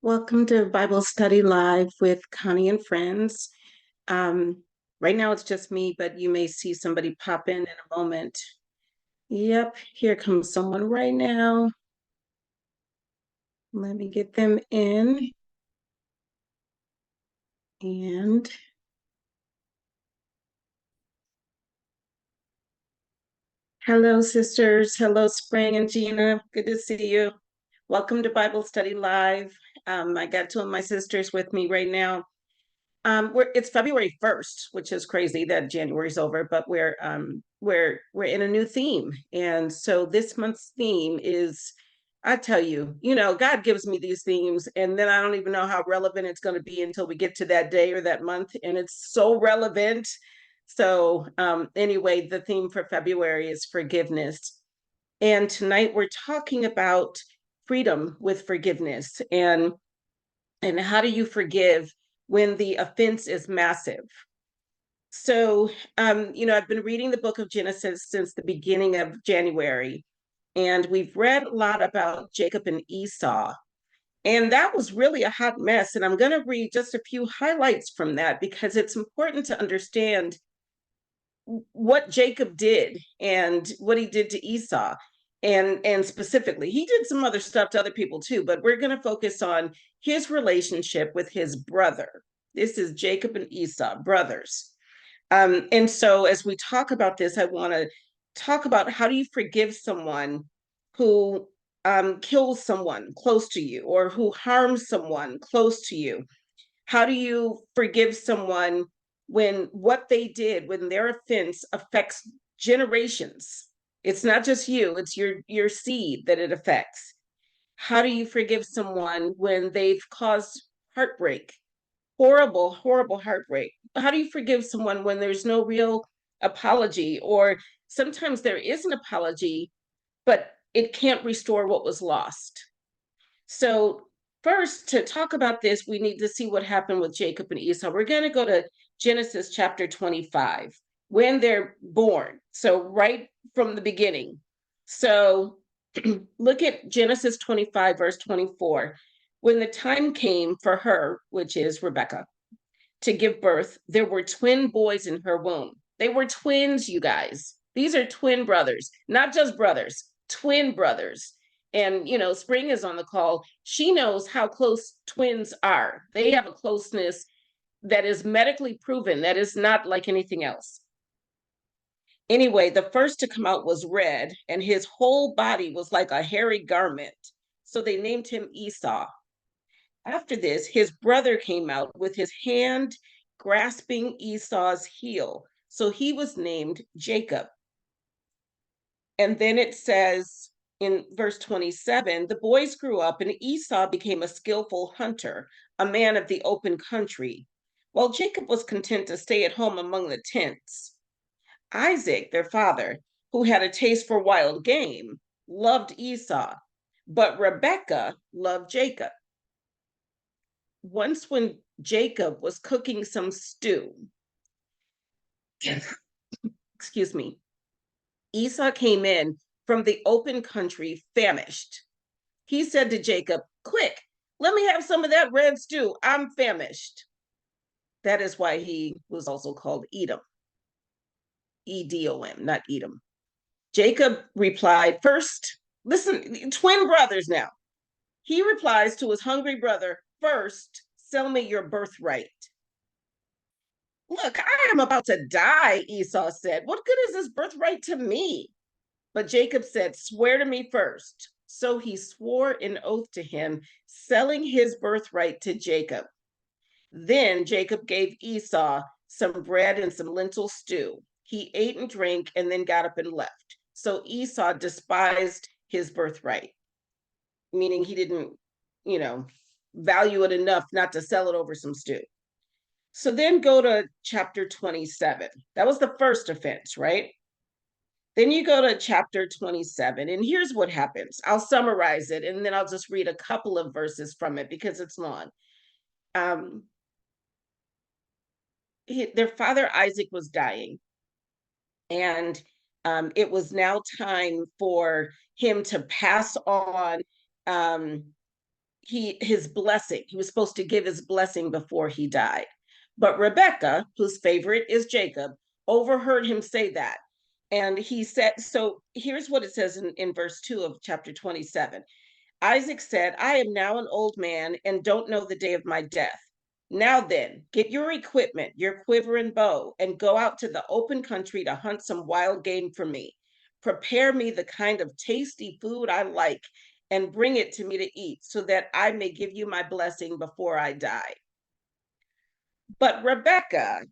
Welcome to Bible Study Live with Connie and friends. Um, right now it's just me, but you may see somebody pop in a moment. Yep, here comes someone right now. Let me get them in. And hello, sisters. Hello, Spring and Gina. Good to see you. Welcome to Bible Study Live. I got two of my sisters with me right now. It's February 1st, which is crazy that January's over, but we're in a new theme. And so this month's theme is, I tell you, God gives me these themes, and then I don't even know how relevant it's going to be until we get to that day or that month, and it's so relevant. So anyway, the theme for February is forgiveness. And tonight we're talking about freedom with forgiveness and how do you forgive when the offense is massive. So I've been reading the book of Genesis since the beginning of January, and we've read a lot about Jacob and Esau, and that was really a hot mess. And I'm going to read just a few highlights from that because it's important to understand what Jacob did and what he did to Esau. And specifically, he did some other stuff to other people too, but we're going to focus on his relationship with his brother. This is Jacob and Esau, brothers. And so as we talk about this, I want to talk about how do you forgive someone who kills someone close to you or who harms someone close to you. How do you forgive someone when what they did, when their offense affects generations? It's not just you, it's your seed that it affects. How do you forgive someone when they've caused heartbreak? Horrible, horrible heartbreak. How do you forgive someone when there's no real apology, or sometimes there is an apology, but it can't restore what was lost? So, first, to talk about this, we need to see what happened with Jacob and Esau. We're going to go to Genesis chapter 25, when they're born. So, right from the beginning. So, look at Genesis 25, verse 24. When the time came for her, which is Rebecca, to give birth, there were twin boys in her womb. They were twins, you guys. These are twin brothers, not just brothers, twin brothers. And, Spring is on the call. She knows how close twins are. They have a closeness that is medically proven, that is not like anything else. Anyway, the first to come out was red, and his whole body was like a hairy garment. So they named him Esau. After this, his brother came out with his hand grasping Esau's heel. So he was named Jacob. And then it says in verse 27, the boys grew up and Esau became a skillful hunter, a man of the open country, while Jacob was content to stay at home among the tents. Isaac, their father, who had a taste for wild game, loved Esau, but Rebekah loved Jacob. Once when Jacob was cooking some stew, excuse me, Esau came in from the open country famished. He said to Jacob, quick, let me have some of that red stew. I'm famished. That is why he was also called Edom. Edom, not Edom. Jacob replied, first, listen, twin brothers now. He replies to his hungry brother, first, sell me your birthright. Look, I am about to die, Esau said. What good is this birthright to me? But Jacob said, swear to me first. So he swore an oath to him, selling his birthright to Jacob. Then Jacob gave Esau some bread and some lentil stew. He ate and drank and then got up and left. So Esau despised his birthright, meaning he didn't, value it enough not to sell it over some stew. So then go to chapter 27. That was the first offense, right? Then you go to chapter 27, and here's what happens. I'll summarize it, and then I'll just read a couple of verses from it because it's long. Their father Isaac was dying, and it was now time for him to pass on his blessing. He was supposed to give his blessing before he died. But Rebecca, whose favorite is Jacob, overheard him say that. And he said, so here's what it says in verse 2 of chapter 27. Isaac said, I am now an old man and don't know the day of my death. Now then, get your equipment, your quiver and bow, and go out to the open country to hunt some wild game for me. Prepare me the kind of tasty food I like and bring it to me to eat so that I may give you my blessing before I die. But Rebekah,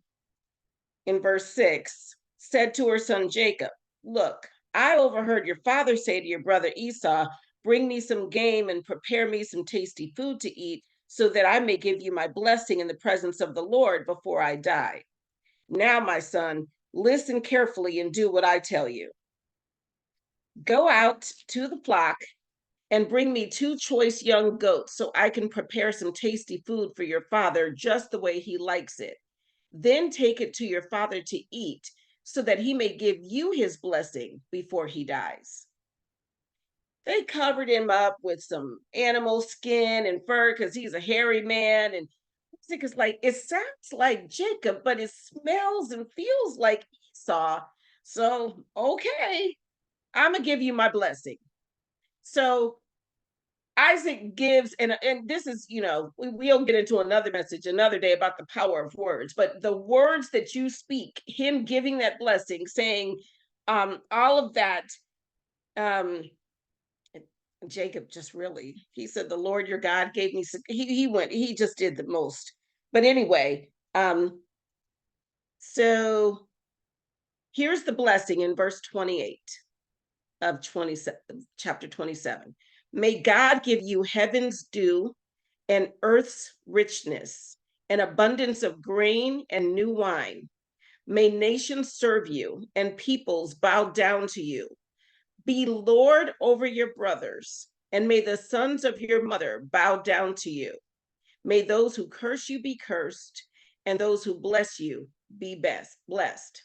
in verse 6, said to her son Jacob, look, I overheard your father say to your brother Esau, bring me some game and prepare me some tasty food to eat so that I may give you my blessing in the presence of the Lord before I die. Now, my son, listen carefully and do what I tell you. Go out to the flock and bring me 2 choice young goats so I can prepare some tasty food for your father just the way he likes it. Then take it to your father to eat so that he may give you his blessing before he dies. They covered him up with some animal skin and fur because he's a hairy man. And Isaac is like, it sounds like Jacob, but it smells and feels like Esau. So, okay, I'm going to give you my blessing. So Isaac gives, and this is, we'll get into another message another day about the power of words, but the words that you speak, him giving that blessing, saying all of that, Jacob just really, he said, the Lord your God gave me, he just did the most. But anyway, so here's the blessing in verse 28 of chapter 27. May God give you heaven's dew and earth's richness, an abundance of grain and new wine. May nations serve you and peoples bow down to you. Be Lord over your brothers, and may the sons of your mother bow down to you. May those who curse you be cursed, and those who bless you be blessed.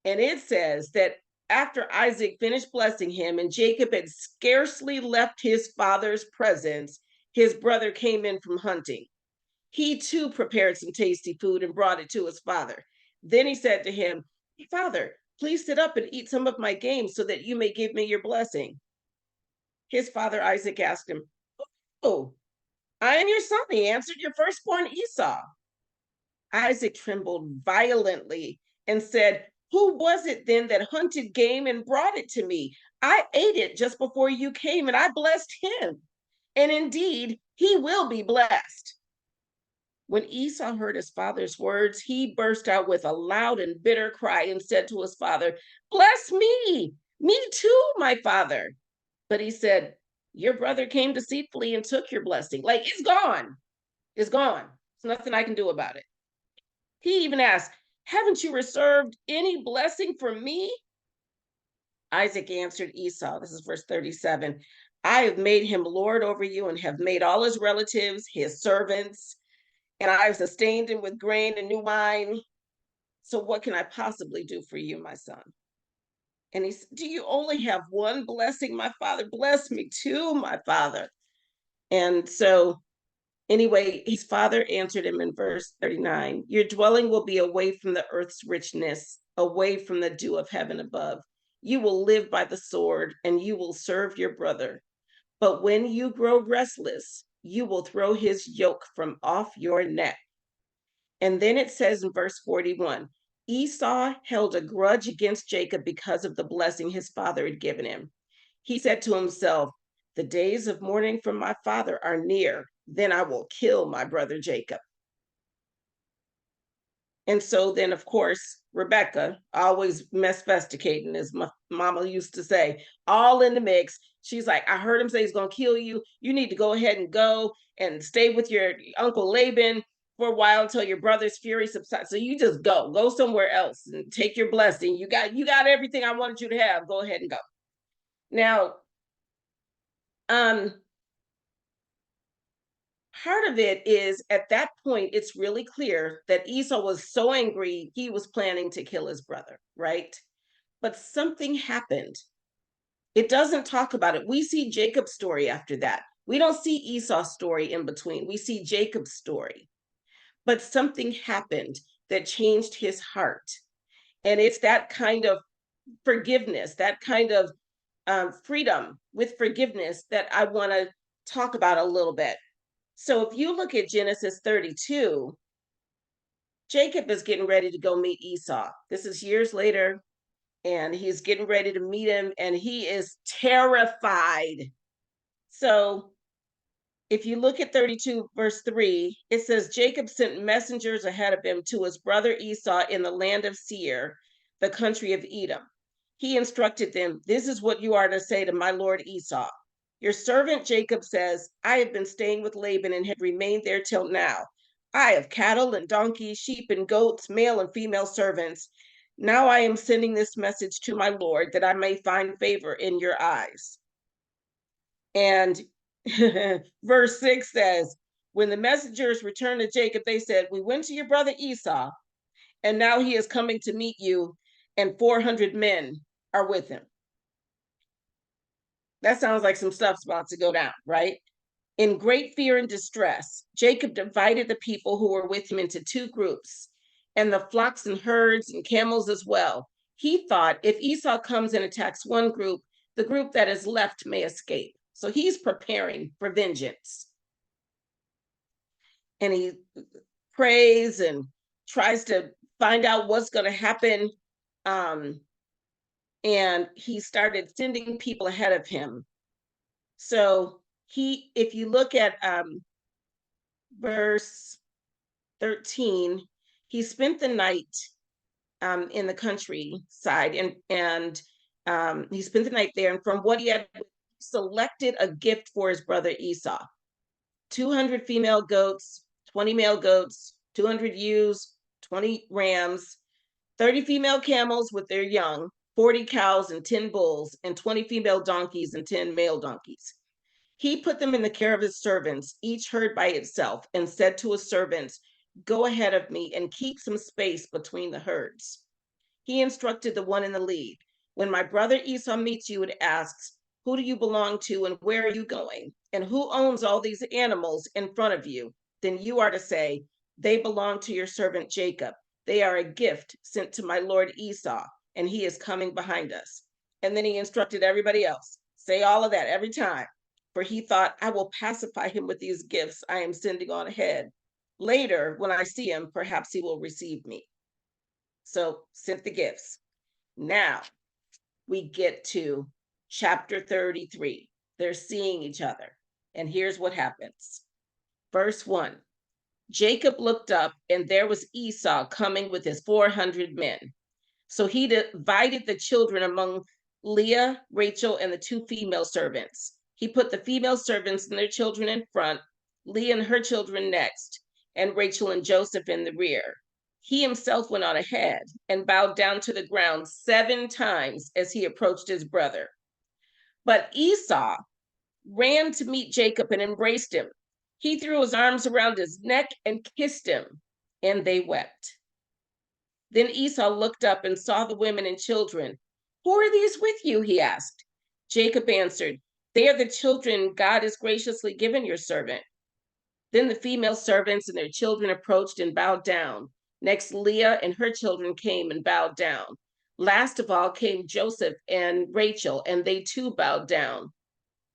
And it says that after Isaac finished blessing him and Jacob had scarcely left his father's presence, his brother came in from hunting. He too prepared some tasty food and brought it to his father. Then he said to him, Father, please sit up and eat some of my game so that you may give me your blessing. His father Isaac asked him, Oh, I am your son, he answered, your firstborn Esau. Isaac trembled violently and said, Who was it then that hunted game and brought it to me? I ate it just before you came, and I blessed him. And indeed, he will be blessed. When Esau heard his father's words, he burst out with a loud and bitter cry and said to his father, Bless me too, my father. But he said, Your brother came deceitfully and took your blessing. Like, it's gone. It's gone. There's nothing I can do about it. He even asked, Haven't you reserved any blessing for me? Isaac answered Esau, this is verse 37, I have made him lord over you and have made all his relatives his servants, and I have sustained him with grain and new wine. So what can I possibly do for you, my son? And he said, Do you only have one blessing, my father? Bless me too, my father. And so anyway, his father answered him in verse 39, Your dwelling will be away from the earth's richness, away from the dew of heaven above. You will live by the sword, and you will serve your brother. But when you grow restless, you will throw his yoke from off your neck. And then it says in verse 41, Esau held a grudge against Jacob because of the blessing his father had given him. He said to himself, The days of mourning for my father are near. Then I will kill my brother Jacob. And so then, of course, Rebecca, always mespesticating, as my mama used to say, all in the mix. She's like, I heard him say he's going to kill you. You need to go ahead and go and stay with your uncle Laban for a while until your brother's fury subsides. So you just go somewhere else and take your blessing. You got everything I wanted you to have. Go ahead and go. Now, part of it is at that point, it's really clear that Esau was so angry, he was planning to kill his brother, right? But something happened. It doesn't talk about it. We see Jacob's story after that. We don't see Esau's story in between. We see Jacob's story. But something happened that changed his heart. And it's that kind of forgiveness, that kind of freedom with forgiveness that I want to talk about a little bit. So if you look at Genesis 32, Jacob is getting ready to go meet Esau. This is years later, and he's getting ready to meet him, and he is terrified. So if you look at 32, verse 3, it says, Jacob sent messengers ahead of him to his brother Esau in the land of Seir, the country of Edom. He instructed them, this is what you are to say to my lord Esau. Your servant Jacob says, I have been staying with Laban and have remained there till now. I have cattle and donkeys, sheep and goats, male and female servants. Now I am sending this message to my lord that I may find favor in your eyes. And verse 6 says, when the messengers returned to Jacob, they said, we went to your brother Esau, and now he is coming to meet you, and 400 men are with him. That sounds like some stuff's about to go down, right? In great fear and distress, Jacob divided the people who were with him into two groups, and the flocks and herds and camels as well. He thought if Esau comes and attacks one group, the group that is left may escape. So he's preparing for vengeance. And he prays and tries to find out what's going to happen. And he started sending people ahead of him. So if you look at verse 13, he spent the night in the countryside, and he spent the night there. And from what he had selected a gift for his brother Esau: 200 female goats, 20 male goats, 200 ewes, 20 rams, 30 female camels with their young, 40 cows and 10 bulls, and 20 female donkeys and 10 male donkeys. He put them in the care of his servants, each herd by itself, and said to his servants, go ahead of me and keep some space between the herds. He instructed the one in the lead, when my brother Esau meets you and asks, who do you belong to and where are you going? And who owns all these animals in front of you? Then you are to say, they belong to your servant Jacob. They are a gift sent to my lord Esau, and he is coming behind us. And then he instructed everybody else, say all of that every time. For he thought, I will pacify him with these gifts I am sending on ahead. Later, when I see him, perhaps he will receive me. So sent the gifts. Now we get to chapter 33. They're seeing each other. And here's what happens. Verse 1. Jacob looked up, and there was Esau coming with his 400 men. So he divided the children among Leah, Rachel, and the two female servants. He put the female servants and their children in front, Leah and her children next, and Rachel and Joseph in the rear. He himself went on ahead and bowed down to the ground 7 times as he approached his brother. But Esau ran to meet Jacob and embraced him. He threw his arms around his neck and kissed him, and they wept. Then Esau looked up and saw the women and children. Who are these with you? He asked. Jacob answered, they are the children God has graciously given your servant. Then the female servants and their children approached and bowed down. Next, Leah and her children came and bowed down. Last of all came Joseph and Rachel, and they too bowed down.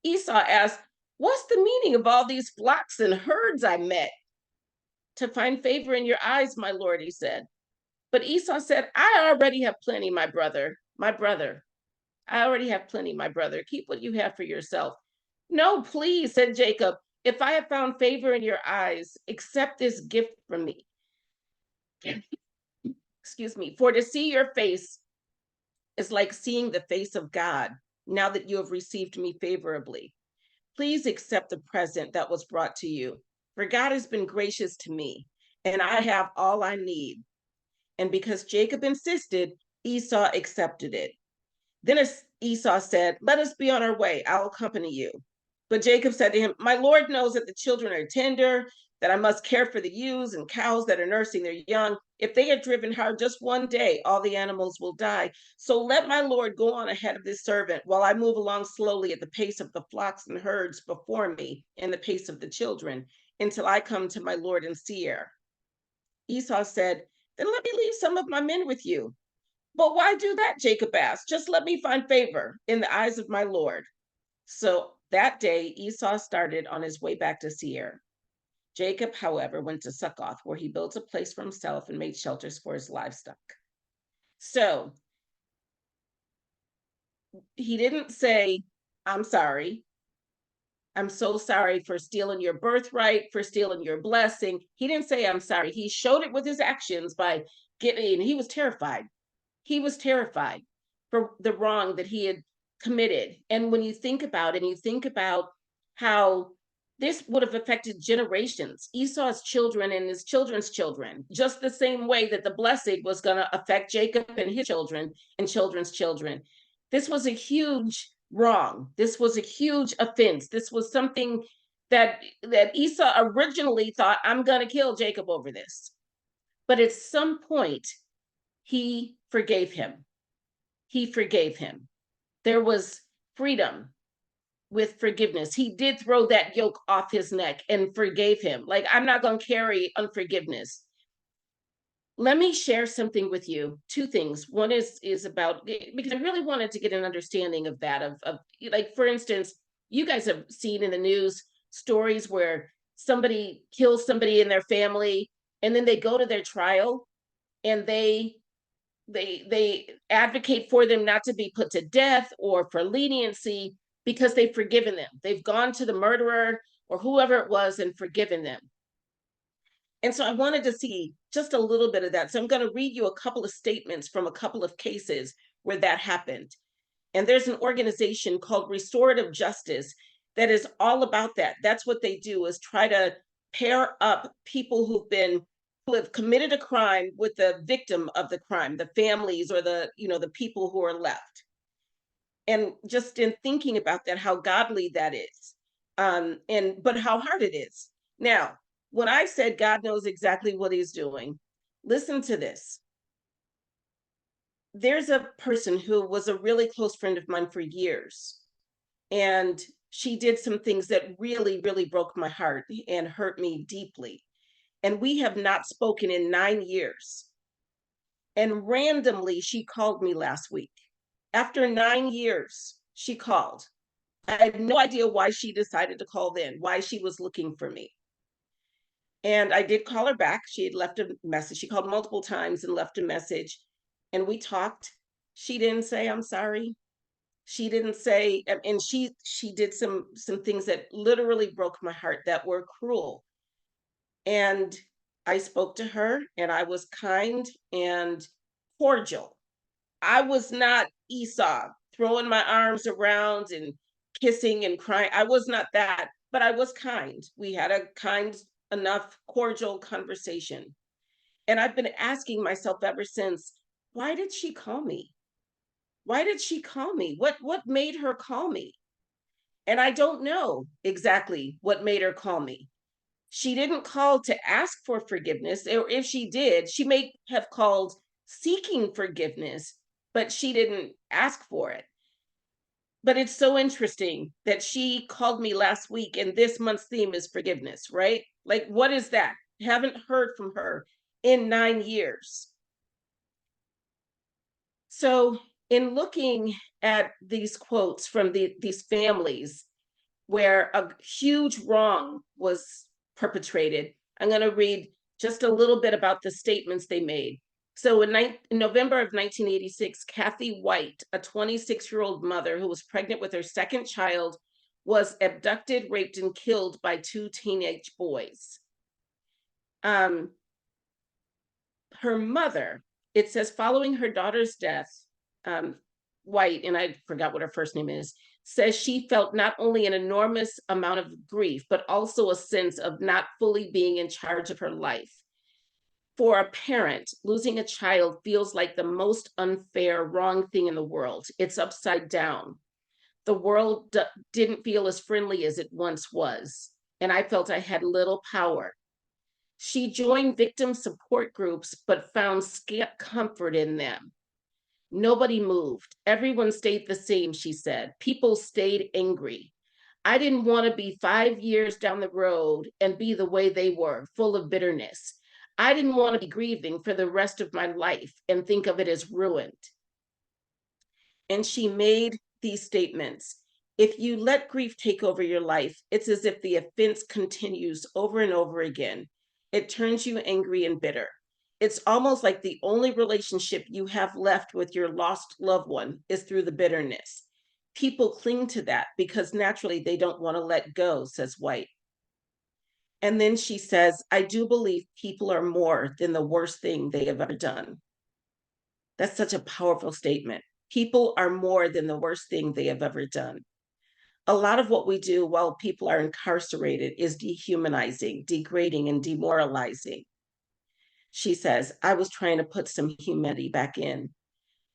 Esau asked, what's the meaning of all these flocks and herds I met? To find favor in your eyes, my lord, he said. But Esau said, I already have plenty, my brother. I already have plenty, my brother. Keep what you have for yourself. No, please, said Jacob. If I have found favor in your eyes, accept this gift from me. Excuse me. For to see your face is like seeing the face of God, now that you have received me favorably. Please accept the present that was brought to you, for God has been gracious to me, and I have all I need. And because Jacob insisted, Esau accepted it. Then Esau said, let us be on our way. I'll accompany you. But Jacob said to him, my Lord knows that the children are tender, that I must care for the ewes and cows that are nursing their young. If they are driven hard just one day, all the animals will die. So let my Lord go on ahead of this servant while I move along slowly at the pace of the flocks and herds before me and the pace of the children until I come to my Lord in Seir. Esau said, then let me leave some of my men with you. But why do that? Jacob asked. Just let me find favor in the eyes of my Lord. So that day, Esau started on his way back to Seir. Jacob, however, went to Succoth, where he built a place for himself and made shelters for his livestock. So he didn't say, I'm sorry. I'm so sorry for stealing your birthright, for stealing your blessing. He didn't say, I'm sorry. He showed it with his actions by getting, he was terrified. He was terrified for the wrong that he had committed. And when you think about it, and you think about how this would have affected generations, Esau's children and his children's children, just the same way that the blessing was going to affect Jacob and his children and children's children. This was a huge wrong. This was a huge offense. This was something that Esau originally thought, I'm going to kill Jacob over this. But at some point, he forgave him. He forgave him. There was freedom with forgiveness. He did throw that yoke off his neck and forgave him. Like, I'm not going to carry unforgiveness. Let me share something with you. Two things. One is about, because I really wanted to get an understanding of that, of like, for instance, you guys have seen in the news stories where somebody kills somebody in their family and then they go to their trial and they advocate for them not to be put to death or for leniency because they've forgiven them. They've gone to the murderer or whoever it was and forgiven them. And so I wanted to see just a little bit of that. So I'm going to read you a couple of statements from a couple of cases where that happened. And there's an organization called Restorative Justice that is all about that. That's what they do, is try to pair up people who have committed a crime with the victim of the crime, the families or the people who are left. And just in thinking about that, how godly that is, but how hard it is. Now, when I said God knows exactly what he's doing, listen to this. There's a person who was a really close friend of mine for years, and she did some things that really, really broke my heart and hurt me deeply. And we have not spoken in 9 years. And randomly, she called me last week. After 9 years, she called. I have no idea why she decided to call then, why she was looking for me. And I did call her back. She had left a message. She called multiple times and left a message. And we talked. She didn't say, I'm sorry. She didn't say, and she did some things that literally broke my heart, that were cruel. And I spoke to her and I was kind and cordial. I was not Esau throwing my arms around and kissing and crying. I was not that, but I was kind. We had a kind enough cordial conversation. And I've been asking myself ever since, why did she call me? Why did she call me? What made her call me? And I don't know exactly what made her call me. She didn't call to ask for forgiveness, or if she did, she may have called seeking forgiveness, but she didn't ask for it. But it's so interesting that she called me last week and this month's theme is forgiveness, right? Like, what is that? Haven't heard from her in 9 years. So in looking at these quotes from these families where a huge wrong was perpetrated, I'm going to read just a little bit about the statements they made. So in November of 1986, Kathy White, a 26-year-old mother who was pregnant with her second child, was abducted, raped, and killed by 2 teenage boys. Her mother, it says, following her daughter's death, White, and I forgot what her first name is, says she felt not only an enormous amount of grief, but also a sense of not fully being in charge of her life. For a parent, losing a child feels like the most unfair, wrong thing in the world. It's upside down. The world didn't feel as friendly as it once was, and I felt I had little power. She joined victim support groups, but found scant comfort in them. Nobody moved. Everyone stayed the same, she said. People stayed angry. I didn't want to be 5 years down the road and be the way they were, full of bitterness. I didn't want to be grieving for the rest of my life and think of it as ruined. And she made these statements. If you let grief take over your life, it's as if the offense continues over and over again. It turns you angry and bitter. It's almost like the only relationship you have left with your lost loved one is through the bitterness. People cling to that because naturally they don't want to let go, says White. And then she says, I do believe people are more than the worst thing they have ever done. That's such a powerful statement. People are more than the worst thing they have ever done. A lot of what we do while people are incarcerated is dehumanizing, degrading, and demoralizing. She says, I was trying to put some humanity back in.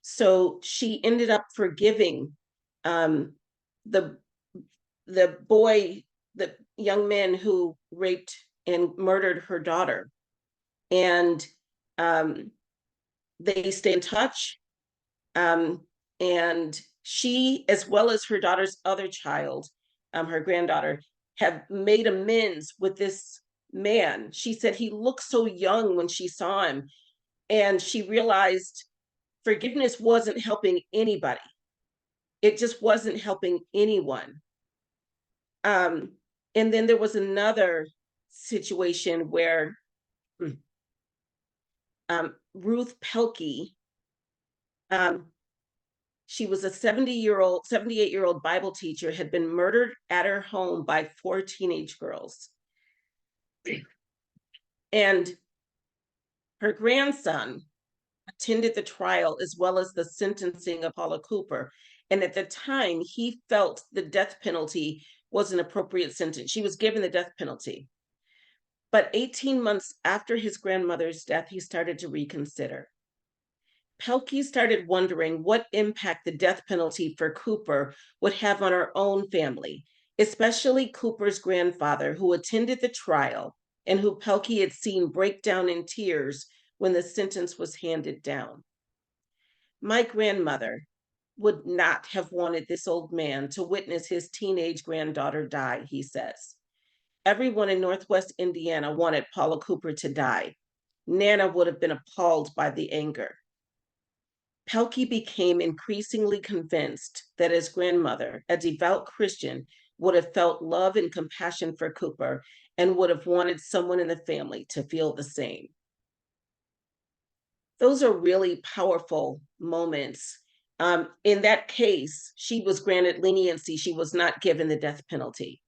So she ended up forgiving um, the boy, the young man who raped and murdered her daughter. And they stay in touch. And she, as well as her daughter's other child, her granddaughter, have made amends with this man. She said he looked so young when she saw him, and she realized forgiveness wasn't helping anybody. It just wasn't helping anyone. And then there was another situation where Ruth Pelkey, she was a 78-year-old Bible teacher, had been murdered at her home by 4 teenage girls. And her grandson attended the trial as well as the sentencing of Paula Cooper. And at the time, he felt the death penalty was an appropriate sentence. She was given the death penalty. But 18 months after his grandmother's death, he started to reconsider. Pelkey started wondering what impact the death penalty for Cooper would have on her own family, especially Cooper's grandfather, who attended the trial and who Pelkey had seen break down in tears when the sentence was handed down. My grandmother would not have wanted this old man to witness his teenage granddaughter die, he says. Everyone in Northwest Indiana wanted Paula Cooper to die. Nana would have been appalled by the anger. Pelkey became increasingly convinced that his grandmother, a devout Christian, would have felt love and compassion for Cooper and would have wanted someone in the family to feel the same. Those are really powerful moments. In that case, she was granted leniency. She was not given the death penalty.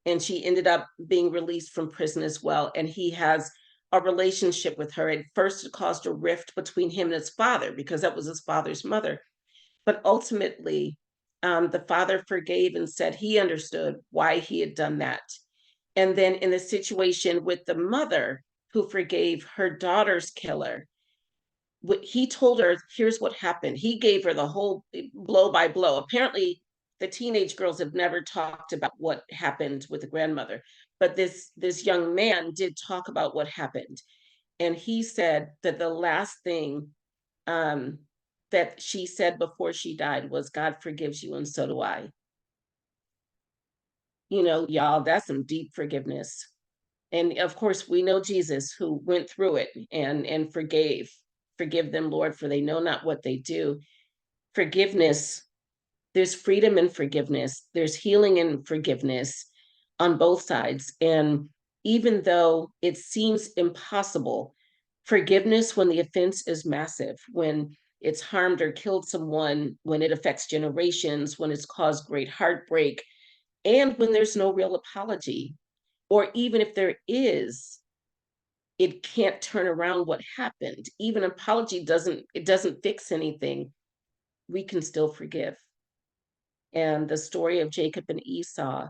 And she ended up being released from prison as well. And he has a relationship with her. At first, it caused a rift between him and his father because that was his father's mother. But ultimately, the father forgave and said he understood why he had done that. And then in the situation with the mother who forgave her daughter's killer, he told her, here's what happened. He gave her the whole blow by blow. Apparently, the teenage girls have never talked about what happened with the grandmother, but this young man did talk about what happened. And he said that the last thing that she said before she died was, God forgives you, and so do I. You know, y'all, that's some deep forgiveness. And of course, we know Jesus, who went through it and forgave. Forgive them, Lord, for they know not what they do. Forgiveness, there's freedom in forgiveness. There's healing in forgiveness on both sides. And even though it seems impossible, forgiveness when the offense is massive, when it's harmed or killed someone, when it affects generations, when it's caused great heartbreak, and when there's no real apology, or even if there is, it can't turn around what happened. Even apology doesn't fix anything. We can still forgive. And the story of Jacob and Esau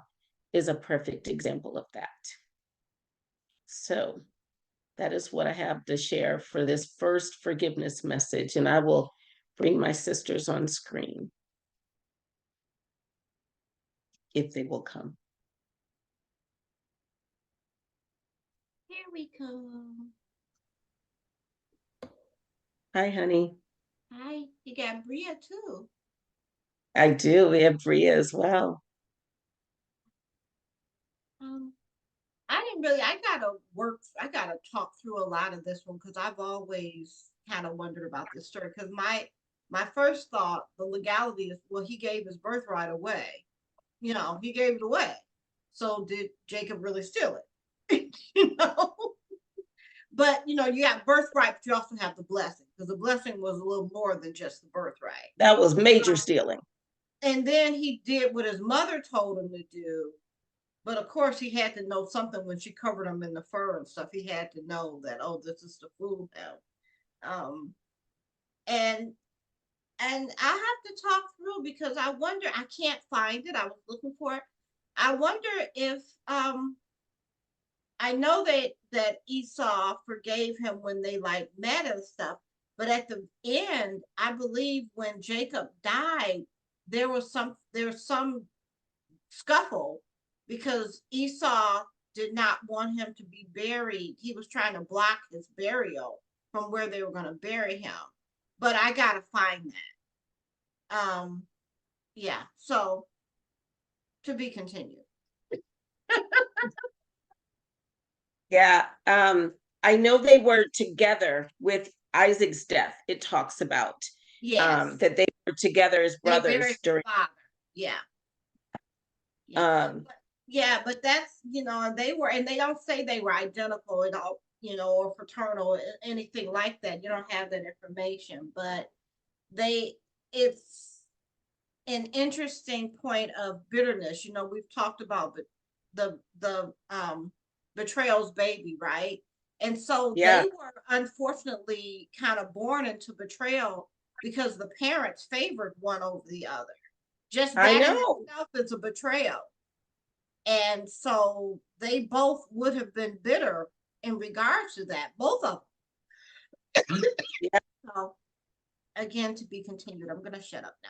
is a perfect example of that. So that is what I have to share for this first forgiveness message. And I will bring my sisters on screen if they will come. Here we go. Hi, honey. Hi, you got Bria too. I do. We have Bria as well. Um, I gotta talk through a lot of this one because I've always kind of wondered about this story. Because my first thought, the legality is, well, he gave his birthright away. He gave it away. So did Jacob really steal it? you know, but you got birthright, but you also have the blessing because the blessing was a little more than just the birthright. That was major Um, stealing. and then he did what his mother told him to do. But of course, he had to know something when she covered him in the fur and stuff. He had to know that, oh, this is to fool him. Um, and I have to talk through because I wonder. I can't find it. I was looking for it. I wonder if I know that Esau forgave him when they like met and stuff, but at the end, I believe when Jacob died, there was some scuffle because Esau did not want him to be buried. He was trying to block his burial from where they were going to bury him. But I got to find that. Yeah. So to be continued. Yeah. I know they were together with Isaac's death. It talks about Yes. that they were together as They buried brothers his during father. Yeah. Yeah. um Yeah, but that's, and they don't say they were identical at all, or fraternal, anything like that. You don't have that information, but they, it's an interesting point of bitterness. We've talked about the betrayal's baby, right? And so yeah, they were unfortunately kind of born into betrayal because the parents favored one over the other. Just I that in know. itself is a betrayal. And so they both would have been bitter in regards to that, both of them. Yeah, So again, to be continued. I'm gonna shut up now.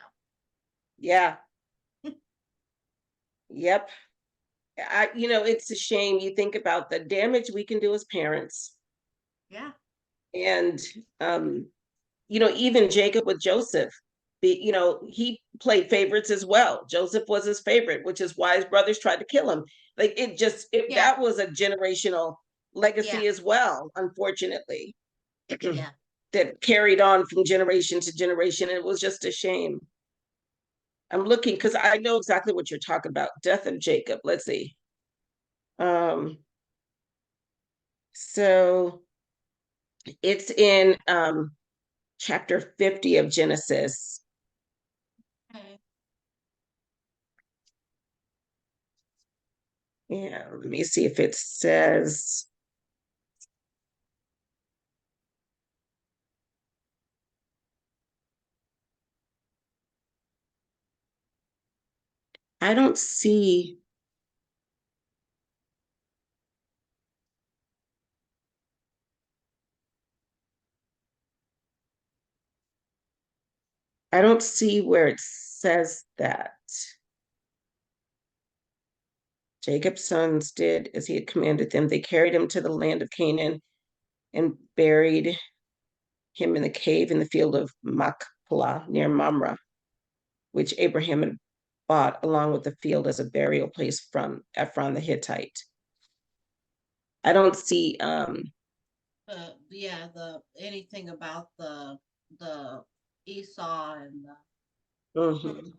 yeah, yep. It's a shame. You think about the damage we can do as parents. Yeah. And even Jacob with Joseph, he played favorites as well. Joseph was his favorite, which is why his brothers tried to kill him. Like Yeah. that was a generational Yeah. legacy as well, unfortunately, Yeah. that carried on from generation to generation. It was just a shame. I'm looking because I know exactly what you're talking about. Death of Jacob. Let's see. Um, so it's in chapter 50 of Genesis. Okay. Yeah, let me see if it says. I don't see. I don't see where it says that. Jacob's sons did as he had commanded them. They carried him to the land of Canaan and buried him in the cave in the field of Machpelah near Mamre, which Abraham had bought along with the field as a burial place from Ephron the Hittite. I don't see Yeah, the anything about the Esau and the mhm.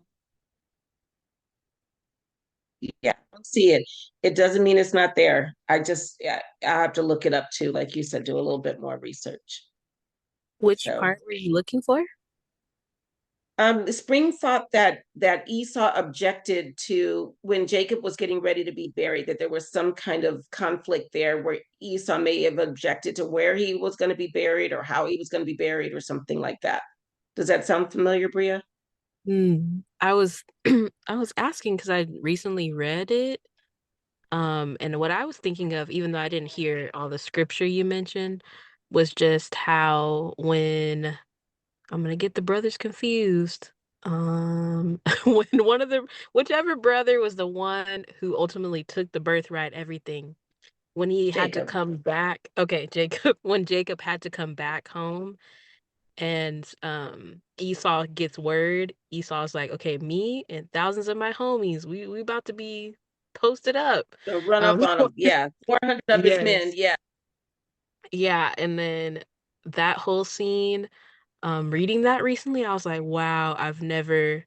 Yeah, I don't see it. It doesn't mean it's not there. Yeah, I have to look it up too, like you said, do a little bit more research. Which So part were you looking for? Spring thought that Esau objected to when Jacob was getting ready to be buried, that there was some kind of conflict there where Esau may have objected to where he was going to be buried or how he was going to be buried or something like that. Does that sound familiar, Bria? I was I was asking because I recently read it. And what I was thinking of, even though I didn't hear all the scripture you mentioned, was just how when I'm gonna get the brothers confused. When whichever brother was the one who ultimately took the birthright, everything. when he had to Jacob. come back. Okay, Jacob, when Jacob had to come back home and Esau gets word, Esau's like, okay, me and thousands of my homies, we about to be posted up. So run up Um on him. Yeah. 400 of his men. yes. Yeah. Yeah, and then that whole scene, reading that recently, I was like, wow, I've never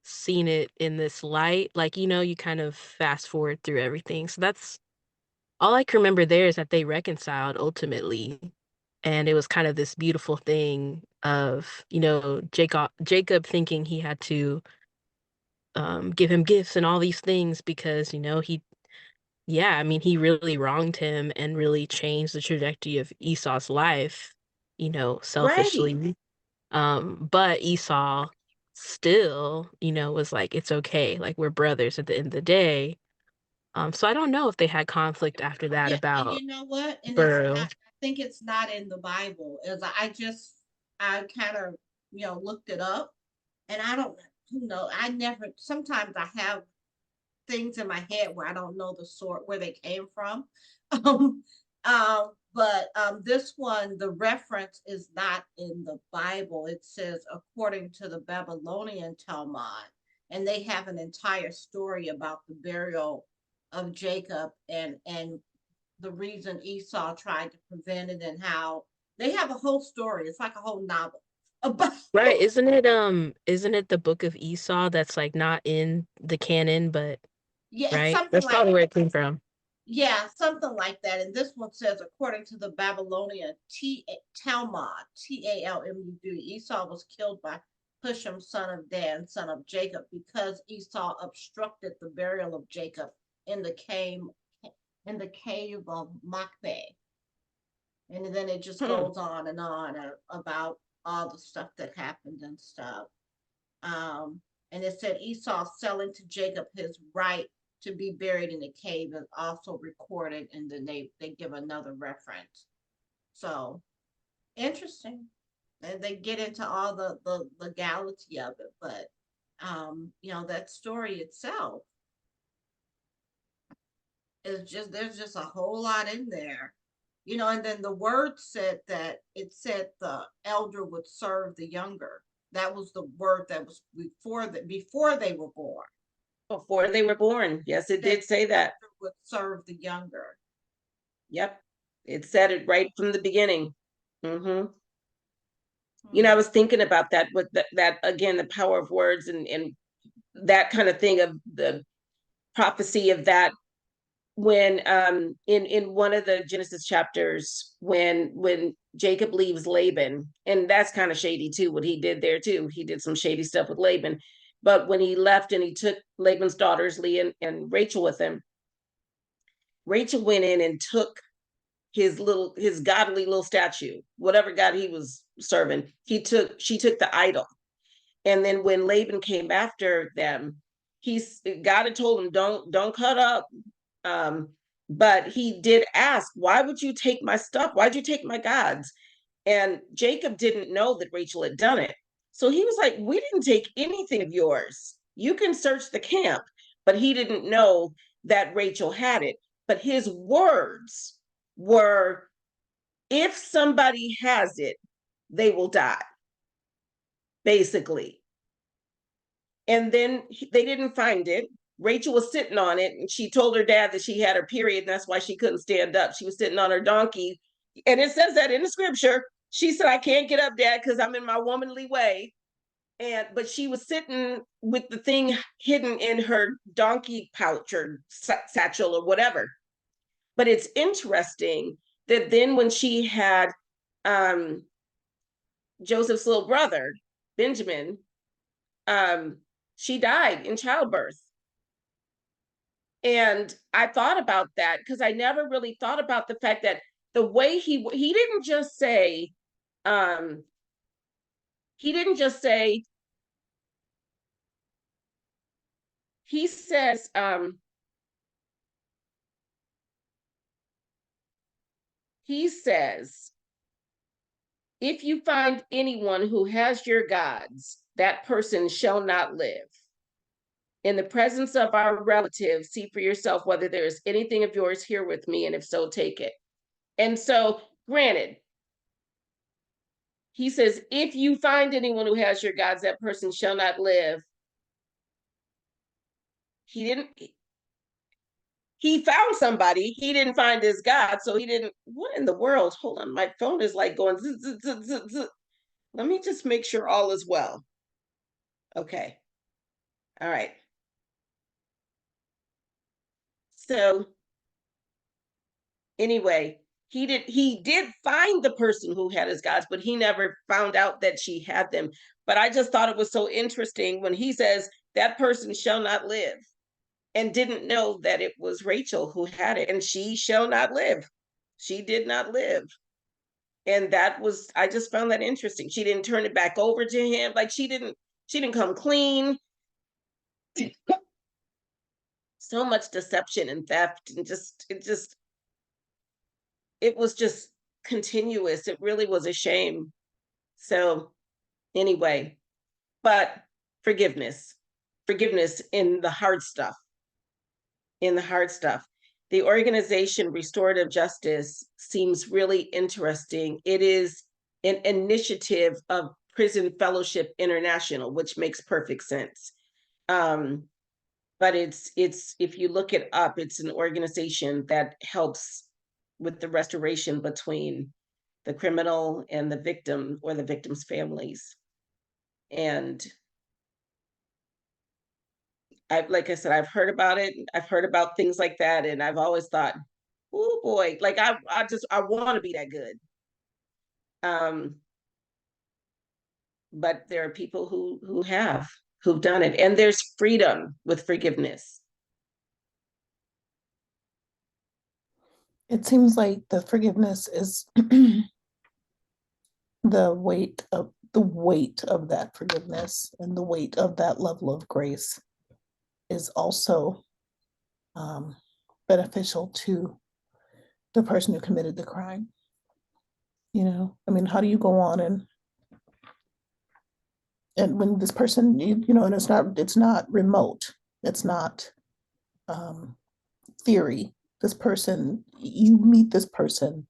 seen it in this light. Like, you kind of fast forward through everything. So that's all I can remember there is that they reconciled ultimately. And it was kind of this beautiful thing of, Jacob thinking he had to give him gifts and all these things because, yeah, I mean, he really wronged him and really changed the trajectory of Esau's life, Right. selfishly. But Esau still, was like, it's okay. Like we're brothers at the end of the day. So I don't know if they had conflict after that Yeah, and about you know what? And it's Burrow. not, I think it's not in the Bible. As I kind of, looked it up, and I don't, who know, I never, sometimes I have things in my head where I don't know the sort where they came from. Um, but this one, the reference is not in the Bible. It says according to the Babylonian Talmud, and they have an entire story about the burial of Jacob and the reason Esau tried to prevent it and how they have a whole story. It's like a whole novel about Right, isn't it the book of Esau that's like not in the canon, but yeah, right? something That's like probably where it came from. yeah, something like that. And this one says, according to the Babylonian Talmud, Talmud, Esau was killed by Husham, son of Dan, son of Jacob, because Esau obstructed the burial of Jacob in the cave of Makpeh. And then it just Hmm. goes on and on about all the stuff that happened and stuff. Um, and it said Esau selling to Jacob his right to be buried in a cave is also recorded, and then they give another reference. So interesting. And they get into all the legality of it, but that story itself is just there's just a whole lot in there. And then the word said that it said the elder would serve the younger. That was the word that was before they were born. Before they were born. Yes, it That did say that. would serve the younger. Yep. It said it right from the beginning. Hmm. I Hmm. was thinking about that with that again, the power of words and that kind of thing of the prophecy of that when in one of the Genesis chapters when Jacob leaves Laban, and that's kind of shady too, what he did there too. He did some shady stuff with Laban. But when he left and he took Laban's daughters, Leah and Rachel with him, Rachel went in and took his godly little statue, whatever God he was serving. She took the idol. And then when Laban came after them, God had told him, don't cut up. Um, but he did ask, why would you take my stuff? Why'd you take my gods? And Jacob didn't know that Rachel had done it. So he was like, we didn't take anything of yours. You can search the camp. But he didn't know that Rachel had it. But his words were, if somebody has it, they will die, basically. And then they didn't find it. Rachel was sitting on it, and she told her dad that she had her period, and that's why she couldn't stand up. She was sitting on her donkey, and it says that in the scripture. She said, "I can't get up, Dad, because I'm in my womanly way." But she was sitting with the thing hidden in her donkey pouch or satchel or whatever. But it's interesting that then when she had um, Joseph's little brother, Benjamin, um, she died in childbirth. And I thought about that because I never really thought about the fact that the way he didn't just say, um, he didn't just say, he says, he says, if you find anyone who has your gods, that person shall not live. In the presence of our relatives, see for yourself whether there is anything of yours here with me, and if so, take it. And so, granted, he says, if you find anyone who has your gods, that person shall not live. He found somebody. He didn't find his God, so he didn't. What in the world? Hold on, my phone is like going. Zzz, zzz, zzz, zzz, zzz. Let me just make sure all is well. Okay. All right. So anyway, he did find the person who had his gods, but he never found out that she had them. But I just thought it was so interesting when he says that person shall not live, and didn't know that it was Rachel who had it, and she shall not live. She did not live. And that was, I just found that interesting. She didn't turn it back over to him. Like she didn't come clean. So much deception and theft, and it was just continuous. It really was a shame. So anyway, but forgiveness, forgiveness in the hard stuff, in the hard stuff. The organization Restorative Justice seems really interesting. It is an initiative of Prison Fellowship International, which makes perfect sense. But it's if you look it up, it's an organization that helps with the restoration between the criminal and the victim or the victim's families. And like I said, I've heard about it. I've heard about things like that, and I've always thought, oh boy, like I want to be that good. But there are people who've done it, and there's freedom with forgiveness. It seems like the forgiveness is the weight of that forgiveness and the weight of that level of grace is also beneficial to the person who committed the crime. You know, I mean, how do you go on and when this person, you know, and it's not remote, it's not theory. This person, you meet this person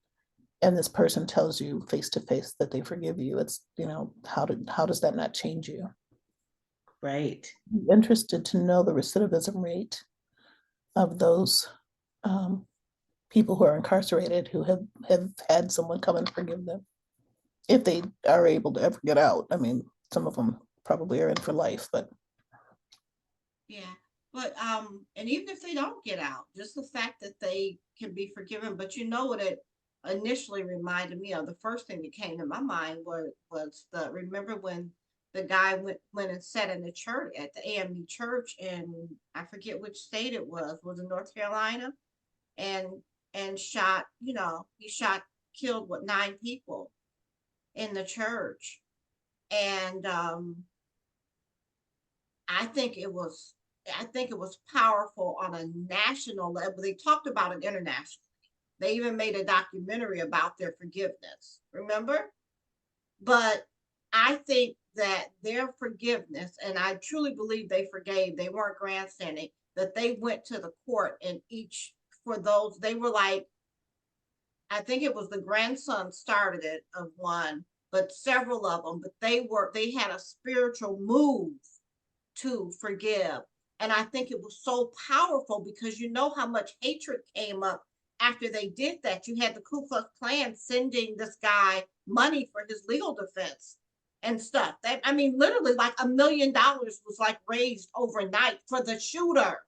and this person tells you face to face that they forgive you. It's, you know, how does that not change you? Right. I'm interested to know the recidivism rate of those people who are incarcerated who have had someone come and forgive them, if they are able to ever get out. I mean, some of them probably are in for life, but Yeah. But and even if they don't get out, just the fact that they can be forgiven. But you know what it initially reminded me of? The first thing that came to my mind was the remember when the guy went and sat in the church at the AME church in, I forget which state it was it North Carolina, and shot, you know, killed what, 9 people in the church. And I think it was powerful on a national level. They talked about it internationally. They even made a documentary about their forgiveness, remember? But I think that their forgiveness, and I truly believe they forgave, they weren't grandstanding, that they went to the court, and each, for those, they were like, I think it was the grandson started it of one, but several of them, but they had a spiritual move to forgive. And I think it was so powerful because you know how much hatred came up after they did that. You had the Ku Klux Klan sending this guy money for his legal defense and stuff. That, I mean, literally like $1 million was like raised overnight for the shooter.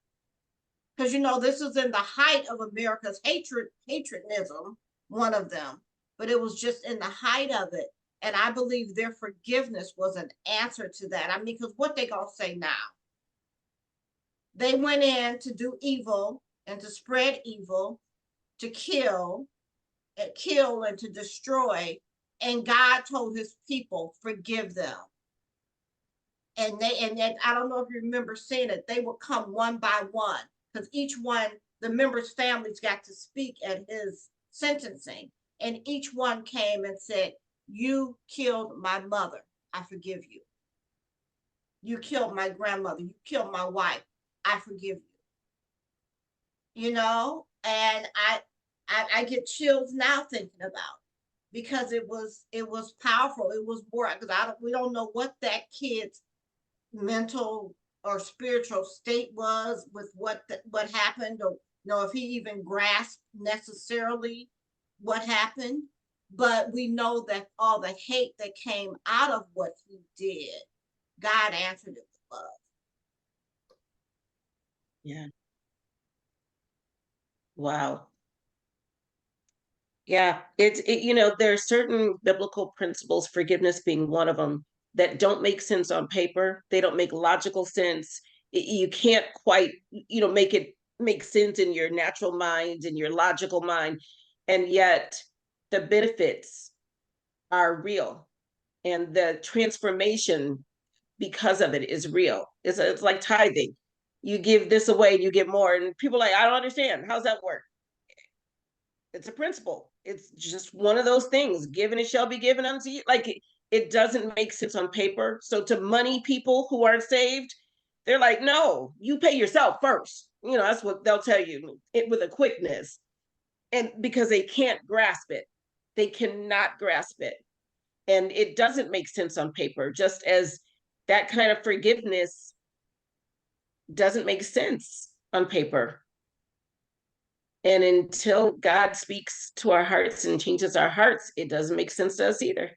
Because you know, this is in the height of America's hatredism, one of them, but it was just in the height of it. And I believe their forgiveness was an answer to that. I mean, because what they gonna say now? They went in to do evil and to spread evil, to kill and to destroy. And God told his people, forgive them. And I don't know if you remember seeing it, they would come one by one, because each one, the members' families got to speak at his sentencing. And each one came and said, you killed my mother, I forgive you. You killed my grandmother, you killed my wife, I forgive you. And I get chills now thinking about, because it was powerful. It was more, because we don't know what that kid's mental or spiritual state was with what happened, or if he even grasped necessarily what happened. But we know that all the hate that came out of what he did, God answered it with love. Yeah. Wow. Yeah, there are certain biblical principles, forgiveness being one of them, that don't make sense on paper. They don't make logical sense. You can't quite, make it make sense in your natural mind and your logical mind. And yet the benefits are real. And the transformation because of it is real. It's like tithing. You give this away and you get more. And people are like, I don't understand. How's that work? It's a principle. It's just one of those things. Given it shall be given unto you. Like it doesn't make sense on paper. So to money people who aren't saved, they're like, no, you pay yourself first. That's what they'll tell you with a quickness. And because they can't grasp it, they cannot grasp it. And it doesn't make sense on paper, just as that kind of forgiveness doesn't make sense on paper. And until God speaks to our hearts and changes our hearts, it doesn't make sense to us either.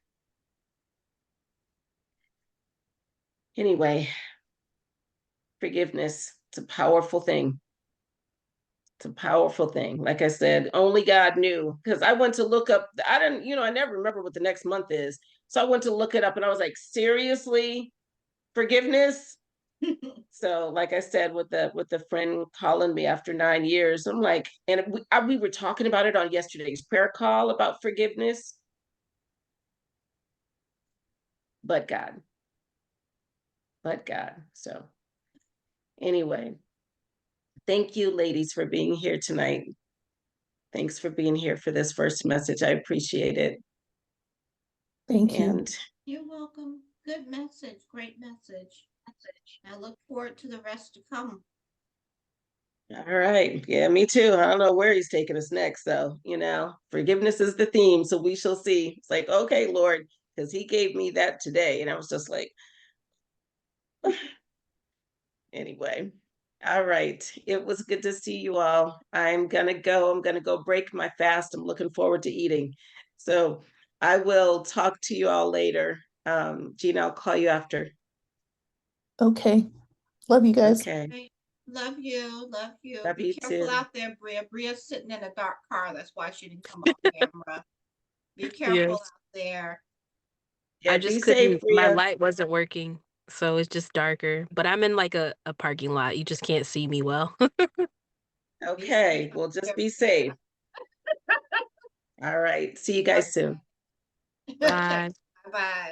Anyway, forgiveness, it's a powerful thing. It's a powerful thing. Like I said, only God knew, because I went to look up, I never remember what the next month is. So I went to look it up and I was like, seriously, forgiveness? So like I said, with the friend calling me after 9 years, I'm like, and we were talking about it on yesterday's prayer call about forgiveness. But God. So anyway, thank you ladies for being here tonight. Thanks for being here for this first message. I appreciate it. Thank you. You're welcome. Good message. Great message. I look forward to the rest to come. All right. Yeah, me too. I don't know where he's taking us next, though. Forgiveness is the theme, so we shall see. It's like, okay, Lord, because he gave me that today. And I was just like, anyway. All right. It was good to see you all. I'm going to go. I'm going to go break my fast. I'm looking forward to eating. So I will talk to you all later. Gina, I'll call you after. Okay. Love you guys. Okay. Love you. Love you. Love Be you careful too. out there, Bria. Bria's sitting in a dark car. That's why she didn't come on camera. Be careful out there. Yeah, I just be safe, couldn't, my Bria. light wasn't working, so it's just darker. But I'm in like a parking lot. You just can't see me well. Okay, well, just be safe. All right. See you guys soon. Bye. Bye.